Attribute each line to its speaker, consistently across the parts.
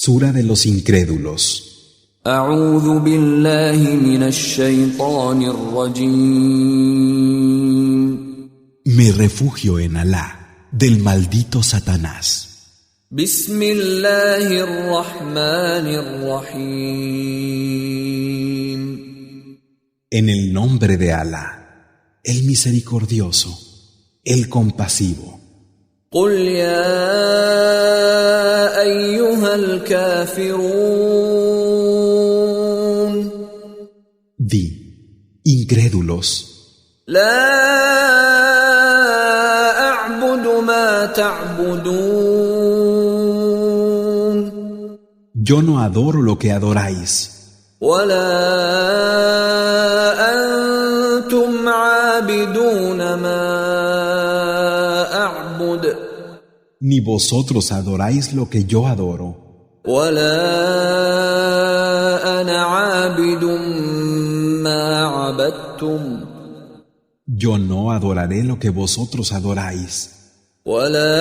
Speaker 1: Sura de los incrédulos.
Speaker 2: أعوذ بالله من الشيطان الرجيم.
Speaker 1: Me refugio en Alá, del maldito Satanás.
Speaker 2: بسم الله الرحمن الرحيم.
Speaker 1: En el nombre de Alá, el misericordioso, el compasivo.
Speaker 2: قل يا أيها الكافرون.
Speaker 1: Di, incrédulos,
Speaker 2: لا أعبد ما تعبدون.
Speaker 1: yo no adoro lo que adoráis,
Speaker 2: ولا أنتم عابدون ما أعبد.
Speaker 1: ni vosotros adoráis lo que yo adoro,
Speaker 2: ولا أنا عابد ما عبدتم.
Speaker 1: yo no adoraré lo que vosotros adoráis,
Speaker 2: ولا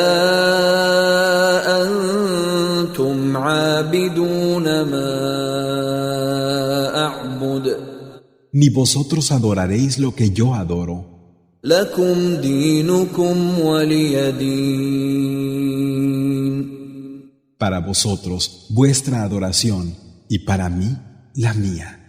Speaker 2: أنتم عابدون ما أعبد.
Speaker 1: ni vosotros adoraréis lo que yo adoro.
Speaker 2: لكم دينكم ولي دين.
Speaker 1: Para vosotros vuestra adoración y para mí la mía.